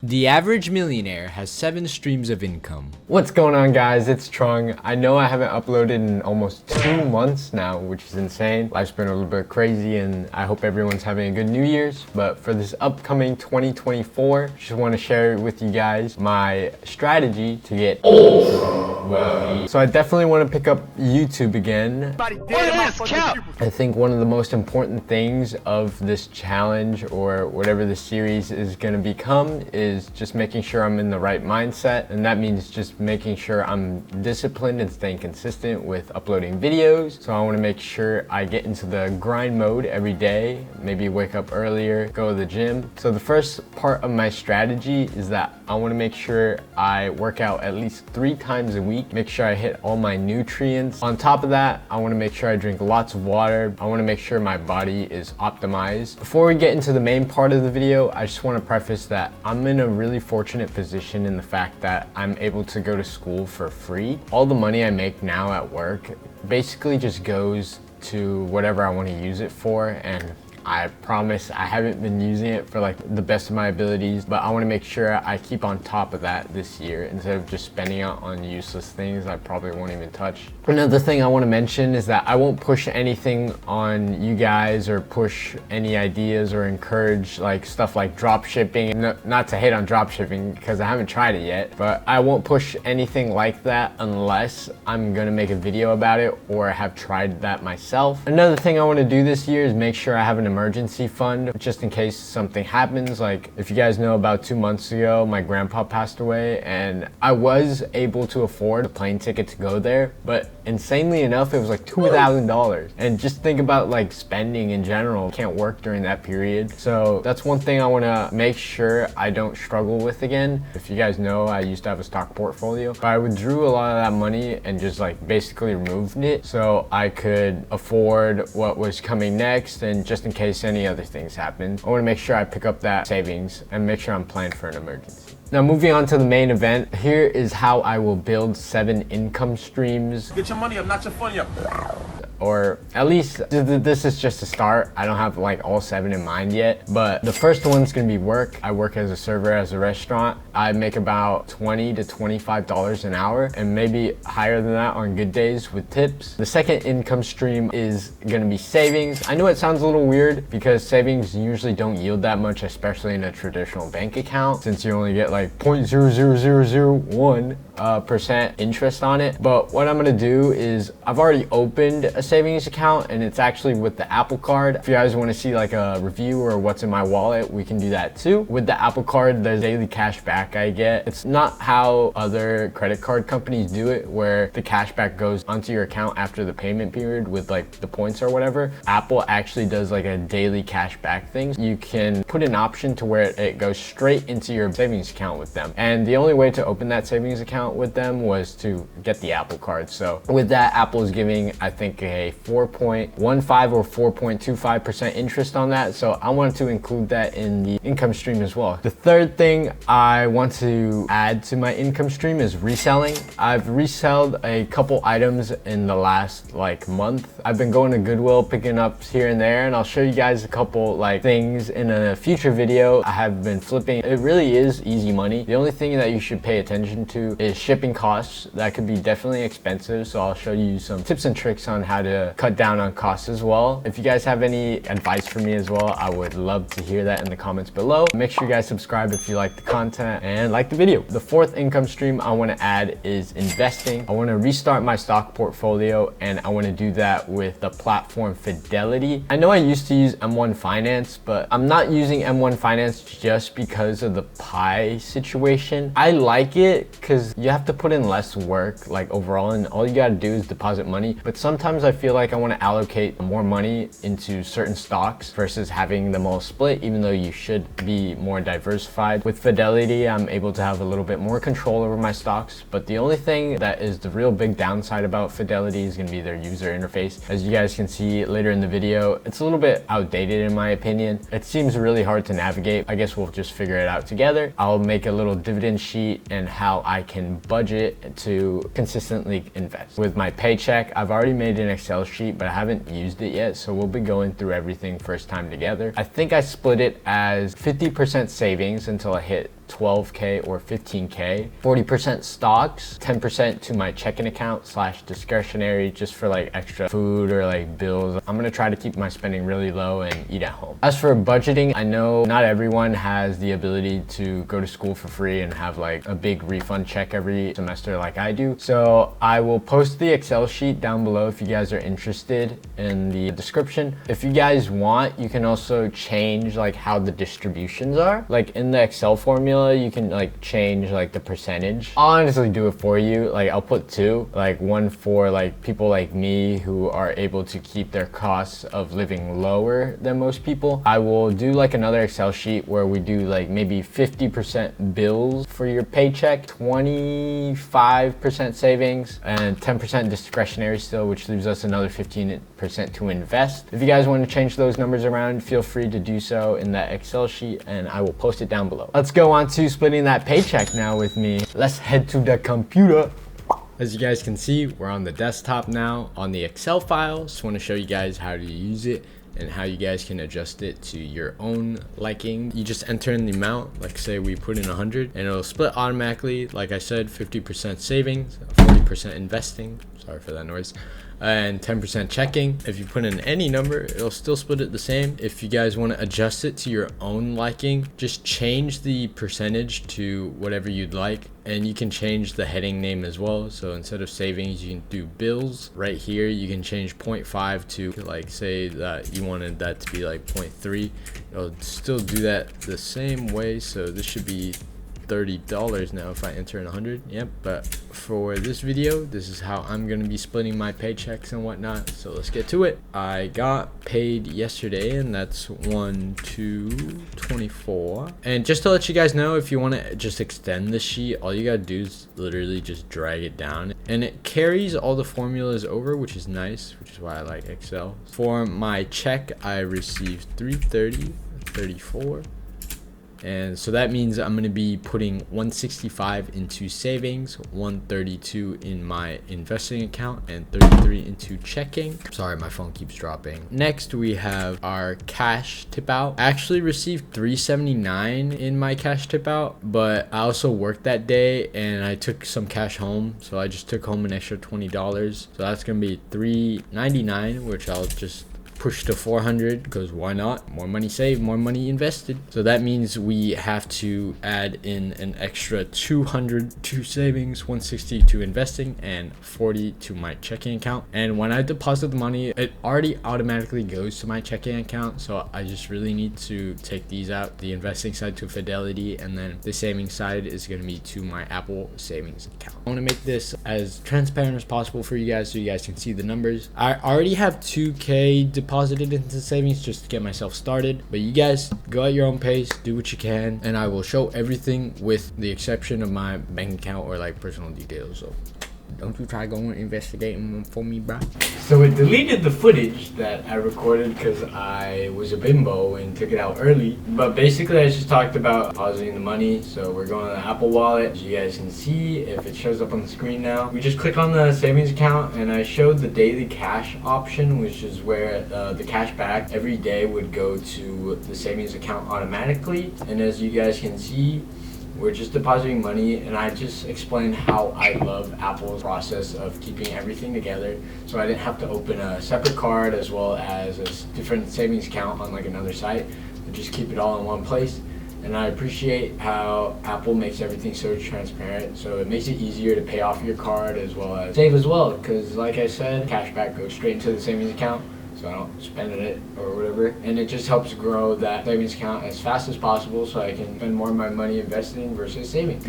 The average millionaire has 7 streams of income. What's going on, guys? It's Trung. I know I haven't uploaded in almost 2 months now, which is insane. Life's been a little bit crazy and I hope everyone's having a good New Year's. But for this upcoming 2024, just want to share with you guys my strategy to get wealthy. So I definitely want to pick up YouTube again. I think one of the most important things of this challenge or whatever the series is going to become is just making sure I'm in the right mindset, and that means just making sure I'm disciplined and staying consistent with uploading videos. So I want to make sure I get into the grind mode every day, maybe wake up earlier, go to the gym. So the first part of my strategy is that I want to make sure I work out at least 3 times a week, make sure I hit all my nutrients. On top of that, I want to make sure I drink lots of water. I want to make sure my body is optimized. Before we get into the main part of the video, I just want to preface that I'm in a really fortunate position in the fact that I'm able to go to school for free. All the money I make now at work basically just goes to whatever I want to use it for, and I promise I haven't been using it for like the best of my abilities, but I want to make sure I keep on top of that this year instead of just spending it on useless things I probably won't even touch. Another thing I want to mention is that I won't push anything on you guys or push any ideas or encourage like stuff like drop shipping. Not to hate on drop shipping because I haven't tried it yet, but I won't push anything like that unless I'm gonna make a video about it or have tried that myself. Another thing I want to do this year is make sure I have an emergency fund just in case something happens. Like if you guys know, about 2 months ago my grandpa passed away and I was able to afford a plane ticket to go there, but insanely enough it was like $2,000. And just think about like spending in general, can't work during that period. So that's one thing I want to make sure I don't struggle with again. If you guys know, I used to have a stock portfolio, but I withdrew a lot of that money and just like basically removed it so I could afford what was coming next, and just in case any other things happen, I want to make sure I pick up that savings and make sure I'm planning for an emergency. Now moving on to the main event, here is how I will build 7 income streams. Get your money up, not your funny up. Or at least this is just a start. I don't have like all 7 in mind yet, but the first one's gonna be work. I work as a server as a restaurant. I make about $20 to $25 an hour and maybe higher than that on good days with tips. The second income stream is gonna be savings. I know it sounds a little weird because savings usually don't yield that much, especially in a traditional bank account, since you only get like 0.00001% interest on it. But what I'm gonna do is I've already opened a savings account and it's actually with the Apple Card. If you guys want to see like a review or what's in my wallet, we can do that too. With the Apple Card, there's daily cash back I get. It's not how other credit card companies do it, where the cash back goes onto your account after the payment period with like the points or whatever. Apple actually does like a daily cash back thing. You can put an option to where it goes straight into your savings account with them. And the only way to open that savings account with them was to get the Apple Card. So with that, Apple is giving, I think, a 4.15 or 4.25% interest on that. So I wanted to include that in the income stream as well. The third thing I want to add to my income stream is reselling. I've resold a couple items in the last like month. I've been going to Goodwill picking up here and there, and I'll show you guys a couple like things in a future video. I have been flipping. It really is easy money. The only thing that you should pay attention to is shipping costs. That could be definitely expensive, so I'll show you some tips and tricks on how to cut down on costs as well. If you guys have any advice for me as well, I would love to hear that in the comments below. Make sure you guys subscribe if you like the content and like the video. The fourth income stream I want to add is investing. I want to restart my stock portfolio, and I want to do that with the platform Fidelity. I know I used to use M1 Finance, but I'm not using M1 Finance just because of the Pi situation. I like it because you have to put in less work like overall, and all you got to do is deposit money. But sometimes I feel like I want to allocate more money into certain stocks versus having them all split, even though you should be more diversified. With Fidelity, I'm able to have a little bit more control over my stocks, but the only thing that is the real big downside about Fidelity is going to be their user interface. As you guys can see later in the video, it's a little bit outdated in my opinion. It seems really hard to navigate. I guess we'll just figure it out together. I'll make a little dividend sheet and how I can budget to consistently invest. With my paycheck, I've already made an Excel sheet, but I haven't used it yet, so we'll be going through everything first time together. I think I split it as 50% savings until I hit 12K or 15K. 40% stocks, 10% to my checking account / discretionary, just for like extra food or like bills. I'm gonna try to keep my spending really low and eat at home. As for budgeting, I know not everyone has the ability to go to school for free and have like a big refund check every semester like I do. So I will post the Excel sheet down below if you guys are interested in the description. If you guys want, you can also change like how the distributions are. Like in the Excel formula, you can like change like the percentage. I'll honestly do it for you. Like I'll put two, like one for like people like me who are able to keep their costs of living lower than most people. I will do like another Excel sheet where we do like maybe 50% bills for your paycheck, 25% savings, and 10% discretionary still, which leaves us another 15% to invest. If you guys want to change those numbers around, feel free to do so in that Excel sheet and I will post it down below. Let's go on to splitting that paycheck now with me. Let's head to the computer. As you guys can see, we're on the desktop now on the Excel file. Just want to show you guys how to use it and how you guys can adjust it to your own liking. You just enter in the amount, like say we put in 100 and it'll split automatically. Like I said, 50% savings, 40% investing, sorry for that noise, and 10% checking. If you put in any number, it'll still split it the same. If you guys want to adjust it to your own liking, just change the percentage to whatever you'd like, and you can change the heading name as well. So instead of savings, you can do bills. Right here you can change 0.5 to like say that you wanted that to be like 0.3. It'll still do that the same way, so this should be $30 now if I enter in 100. Yep. But for this video, this is how I'm gonna be splitting my paychecks and whatnot, so let's get to it. I got paid yesterday and that's 1/2/24. And just to let you guys know, if you want to just extend the sheet, all you gotta do is literally just drag it down and it carries all the formulas over, which is nice, which is why I like Excel. For my check, I received 330.34. And so that means I'm going to be putting 165 into savings, 132 in my investing account, and 33 into checking. Sorry, my phone keeps dropping. Next, we have our cash tip out. I actually received $379 in my cash tip out, but I also worked that day and I took some cash home. So I just took home an extra $20. So that's going to be $399, which I'll just push to 400 because why not? More money saved, more money invested. So that means we have to add in an extra 200 to savings, 160 to investing, and 40 to my checking account. And when I deposit the money, it already automatically goes to my checking account. So I just really need to take these out, the investing side to Fidelity, and then the savings side is going to be to my Apple savings account. I want to make this as transparent as possible for you guys so you guys can see the numbers. I already have 2K deposited into savings just to get myself started, but you guys go at your own pace, do what you can, and I will show everything with the exception of my bank account or like personal details. So don't you try going investigating for me, bro. So it deleted the footage that I recorded because I was a bimbo and took it out early. But basically I just talked about depositing the money. So we're going to the Apple Wallet. As you guys can see, if it shows up on the screen now, we just click on the savings account and I showed the daily cash option, which is where the cash back every day would go to the savings account automatically. And as you guys can see, we're just depositing money, and I just explained how I love Apple's process of keeping everything together, so I didn't have to open a separate card as well as a different savings account on like another site, and just keep it all in one place. And I appreciate how Apple makes everything so transparent, so it makes it easier to pay off your card as well as save as well, because like I said, cashback goes straight into the savings account, so I don't spend it or whatever. And it just helps grow that savings account as fast as possible so I can spend more of my money investing versus saving.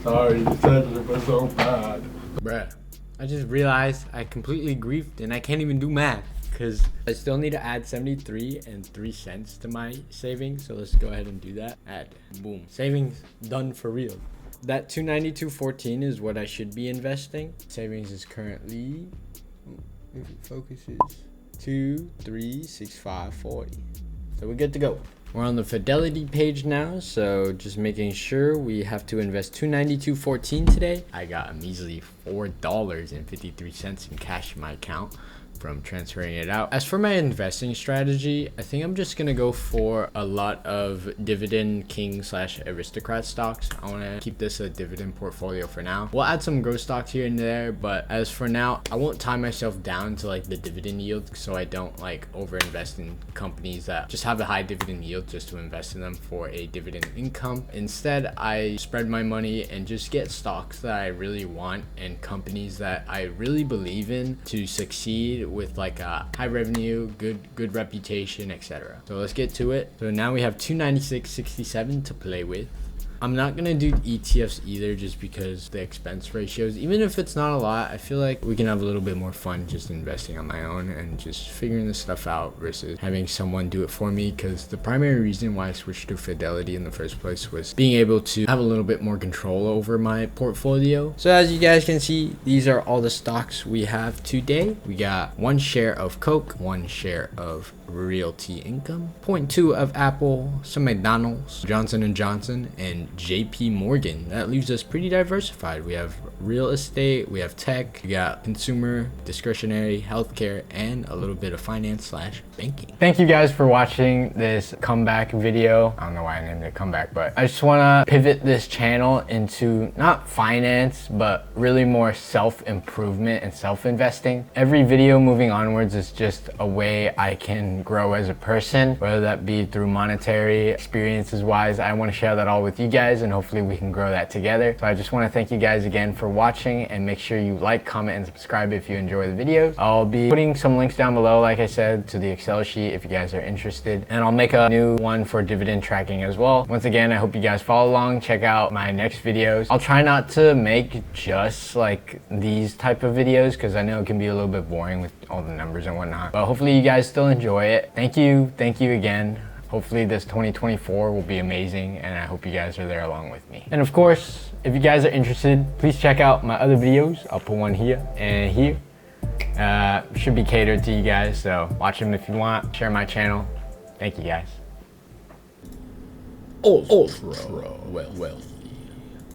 Sorry, the sentence was so bad. Bruh, I just realized I completely griefed and I can't even do math because I still need to add 73.03 cents to my savings. So let's go ahead and do that. Add, boom, savings done for real. That 292.14 is what I should be investing. Savings is currently, if it focuses, 2,365.40. So we're good to go. We're on the Fidelity page now, so just making sure we have to invest $292.14 today. I got a measly $4.53 in cash in my account. from transferring it out. As for my investing strategy, I think I'm just gonna go for a lot of dividend king / aristocrat stocks. I want to keep this a dividend portfolio for now. We'll add some growth stocks here and there, but as for now, I won't tie myself down to like the dividend yield, so I don't like over invest in companies that just have a high dividend yield just to invest in them for a dividend income. Instead, I spread my money and just get stocks that I really want and companies that I really believe in to succeed with like a high revenue, good reputation, etc. So let's get to it. So now we have 296.67 to play with. I'm not gonna do ETFs either, just because the expense ratios, even if it's not a lot, I feel like we can have a little bit more fun just investing on my own and just figuring this stuff out versus having someone do it for me. Because the primary reason why I switched to Fidelity in the first place was being able to have a little bit more control over my portfolio. So as you guys can see, these are all the stocks we have today. We got 1 share of Coke, 1 share of Realty Income, 0.2 of Apple, some McDonald's, Johnson & Johnson, and JP Morgan. That leaves us pretty diversified. We have real estate, we have tech, we got consumer, discretionary, healthcare, and a little bit of finance / banking. Thank you guys for watching this comeback video. I don't know why I named it comeback, but I just want to pivot this channel into not finance, but really more self-improvement and self-investing. Every video moving onwards is just a way I can grow as a person, whether that be through monetary experiences wise. I want to share that all with you guys, and hopefully we can grow that together. So I just want to thank you guys again for watching, and make sure you like, comment, and subscribe if you enjoy the videos. I'll be putting some links down below, like I said, to the Excel sheet if you guys are interested, and I'll make a new one for dividend tracking as well. Once again, I hope you guys follow along, check out my next videos. I'll try not to make just like these type of videos, because I know it can be a little bit boring with all the numbers and whatnot, but hopefully you guys still enjoy it. Thank you again. Hopefully this 2024 will be amazing, and I hope you guys are there along with me. And of course, if you guys are interested, please check out my other videos. I'll put one here and here. Should be catered to you guys, so watch them if you want. Share my channel. Thank you guys. Ultra wealth.